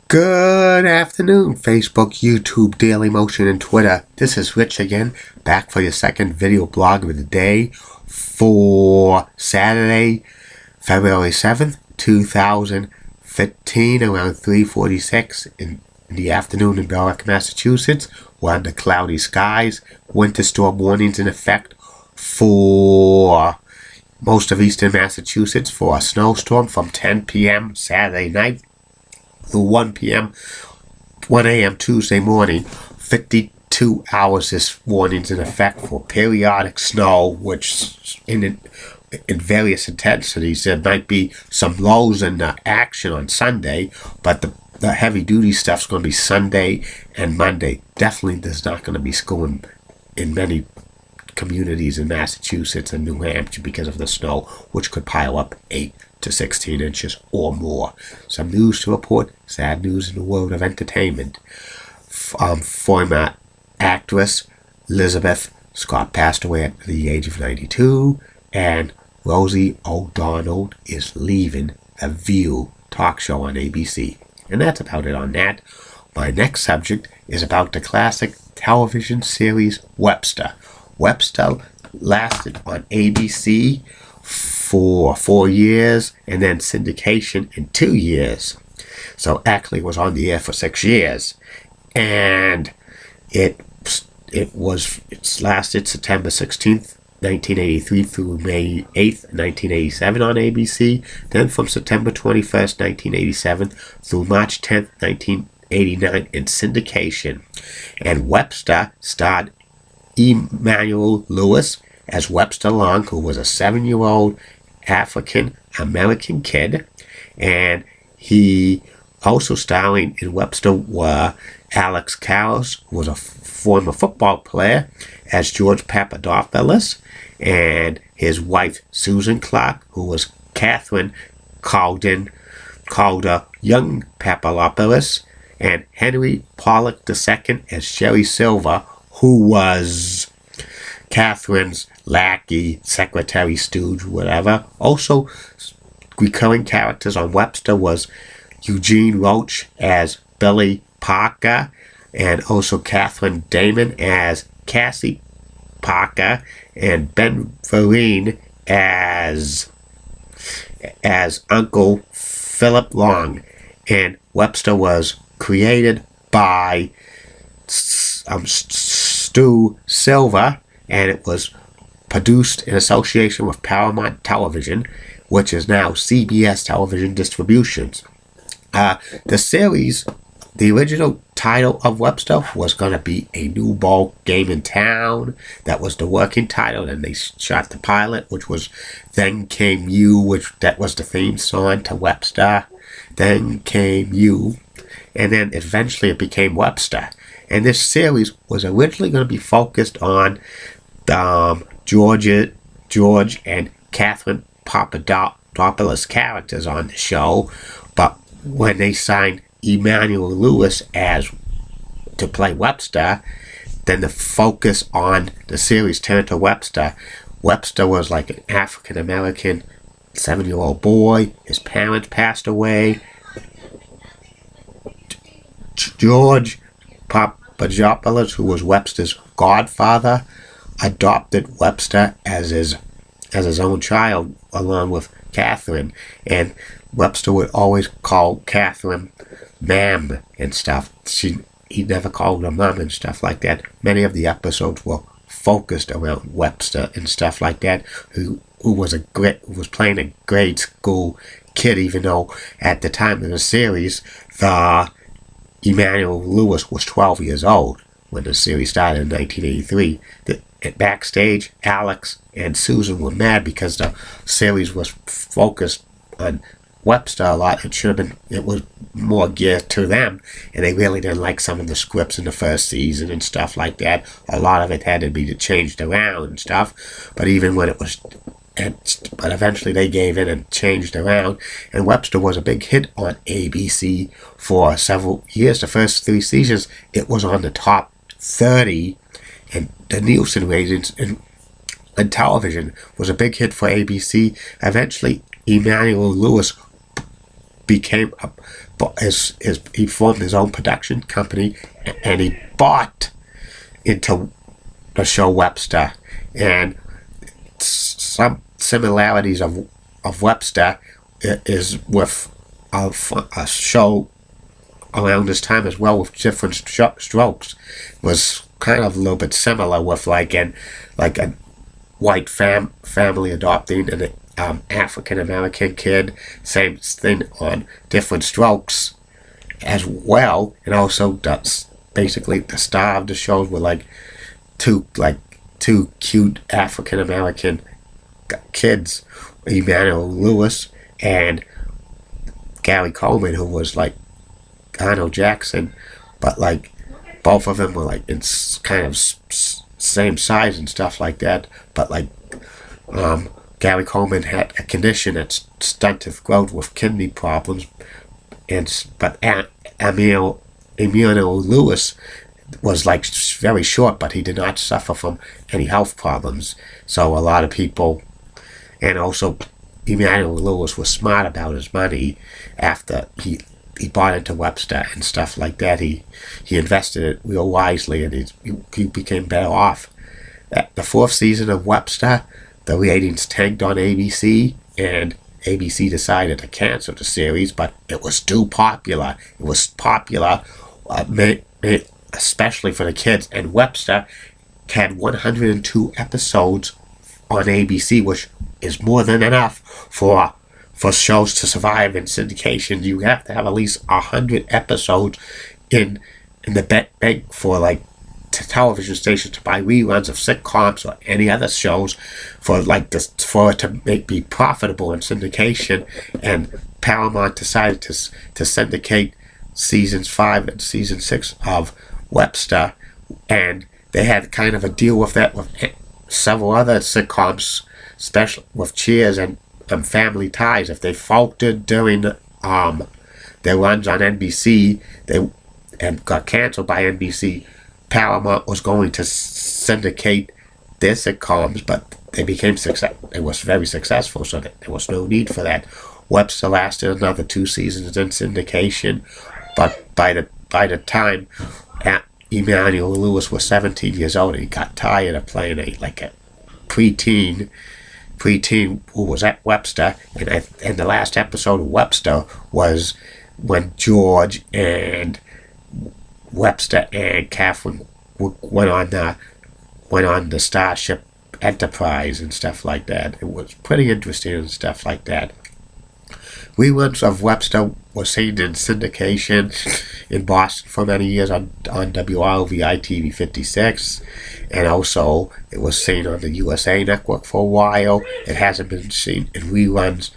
Good afternoon, Facebook, YouTube, Daily Motion, and Twitter. This is Rich again, back for your second video blog of the day for Saturday, February 7th, 2015, around 3:46 in the afternoon in Berwick, Massachusetts. We're under cloudy skies, winter storm warnings in effect for most of eastern Massachusetts for a snowstorm from 10 p.m. Saturday night through 1 a.m. Tuesday morning. 52 hours this warning's in effect for periodic snow, which in various intensities. There might be some lows in action on Sunday, but the heavy duty stuff's going to be Sunday and Monday. Definitely there's not going to be school in many communities in Massachusetts and New Hampshire because of the snow, which could pile up 8 to 16 inches or more. Some news to report. Sad news in the world of entertainment. Former actress Elizabeth Scott passed away at the age of 92, and Rosie O'Donnell is leaving The View talk show on ABC. And that's about it on that. My next subject is about the classic television series Webster. Webster lasted on ABC for 4 years and then syndication in 2 years. So actually it was on the air for 6 years. And it lasted September 16th, 1983 through May 8th, 1987 on ABC. Then from September 21st, 1987 through March 10th, 1989 in syndication. And Webster starred Emmanuel Lewis as Webster Long, who was a 7-year-old African-American kid. And he also starring in Webster were Alex Karras, who was a former football player, as George Papadopoulos, and his wife Susan Clark, who was Catherine Calder Young Papadopoulos, and Henry Pollock II as Jerry Silver, who was Catherine's lackey, secretary, stooge, whatever. Also, recurring characters on Webster was Eugene Roach as Billy Parker, and also Catherine Damon as Cassie Parker, and Ben Vereen as Uncle Philip Long. And Webster was created by Stu Silver, and it was produced in association with Paramount Television, which is now CBS Television Distributions. The series, the original title of Webster was going to be A New Ball Game in Town. That was the working title, and they shot the pilot, which was Then Came You, that was the theme song to Webster. Then Came You. And then eventually it became Webster. And this series was originally going to be focused on George and Catherine Papadopoulos characters on the show, but when they signed Emmanuel Lewis to play Webster, then the focus on the series turned to Webster. Webster was like an African-American 7-year-old boy. His parents passed away. George Papadopoulos, who was Webster's godfather, adopted Webster as his own child along with Catherine, and Webster would always call Catherine ma'am and stuff. He never called her mom and stuff like that. Many of the episodes were focused around Webster and stuff like that, who was playing a grade school kid, even though at the time of the series the Emmanuel Lewis was 12 years old when the series started in 1983. Backstage, Alex and Susan were mad because the series was focused on Webster a lot. It was more geared to them, and they really didn't like some of the scripts in the first season and stuff like that. A lot of it had to be changed around and stuff, but even when it was but eventually they gave in and changed around, and Webster was a big hit on ABC for several years. The first 3 seasons, it was on the top 30, and the Nielsen ratings in television was a big hit for ABC. Eventually, Emmanuel Lewis became he formed his own production company, and he bought into the show Webster. And some similarities of Webster is with a show around this time as well, with different strokes, was kind of a little bit similar, with like a white family adopting an African American kid. Same thing on Different Strokes as well. And also basically the star of the shows were two cute African American kids, Emmanuel Lewis and Gary Coleman, who was like Arnold Jackson, but like both of them were like in kind of same size and stuff like that. But like Gary Coleman had a condition that stunted growth with kidney problems, but Emmanuel Lewis was like very short, but he did not suffer from any health problems. So a lot of people, and also Emmanuel Lewis was smart about his money after he bought into Webster and stuff like that. He invested it real wisely, and he became better off. At the fourth season of Webster, the ratings tanked on ABC, and ABC decided to cancel the series, but it was too popular. It was popular, especially for the kids, and Webster had 102 episodes on ABC, which is more than enough for shows to survive in syndication. You have to have at least 100 episodes in the bank for like television stations to buy reruns of sitcoms or any other shows for it to be profitable in syndication. And Paramount decided to syndicate seasons 5 and season 6 of Webster, and they had kind of a deal with that with several other sitcoms, especially with Cheers and Family Ties. If they faltered during their runs on NBC, and got canceled by NBC, Paramount was going to syndicate their sitcoms, but they became it was very successful, so there was no need for that. Webster lasted another 2 seasons in syndication, but by the time Emmanuel Lewis was 17 years old, he got tired of playing a preteen who was at Webster, and the last episode of Webster was when George and Webster and Catherine went on the Starship Enterprise and stuff like that. It was pretty interesting and stuff like that. Reruns of Webster were seen in syndication in Boston for many years on WROVI TV 56, and also it was seen on the USA Network for a while. It hasn't been seen in reruns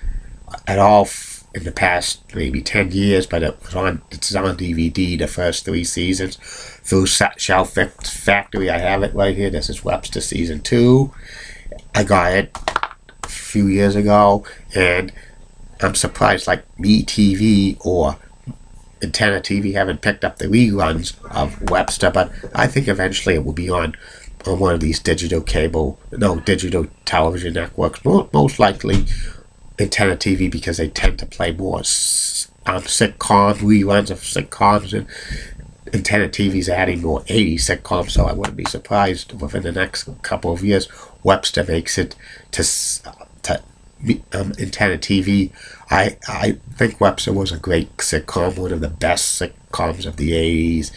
at all in the past maybe 10 years, but it's on DVD, the first 3 seasons, through Shelf Factory. I have it right here. This is Webster Season 2. I got it a few years ago, and I'm surprised like MeTV or Antenna TV haven't picked up the reruns of Webster, but I think eventually it will be on one of these digital television networks. Most likely Antenna TV, because they tend to play more sitcom reruns of sitcoms, and Antenna TV's adding more 80s sitcoms, so I wouldn't be surprised within the next couple of years Webster makes it to Antenna TV. I think Webster was a great sitcom, one of the best sitcoms of the 80s.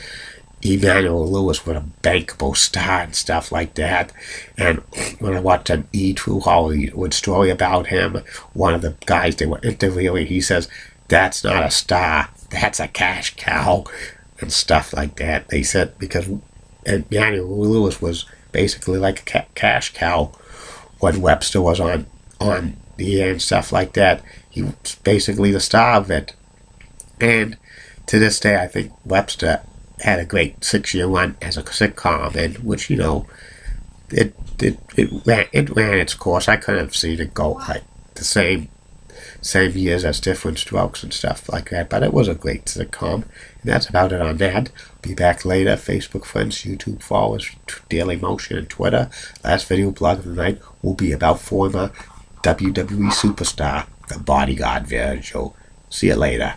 Emmanuel Lewis was a bankable star and stuff like that. And when I watched an True Hollywood story about him, one of the guys they were interviewing, he says, "That's not a star, that's a cash cow," and stuff like that. They said because Emmanuel Lewis was basically like a cash cow when Webster was on the air and stuff like that. He was basically the star of it. And to this day, I think Webster had a great 6-year run as a sitcom, and which, you know, it ran its course. I couldn't have seen it go like the same years as Different Strokes and stuff like that, but it was a great sitcom. And that's about it on that. Be back later. Facebook friends, YouTube followers, Daily Motion, and Twitter. Last video blog of the night will be about former WWE superstar, the Bodyguard Virgil. See you later.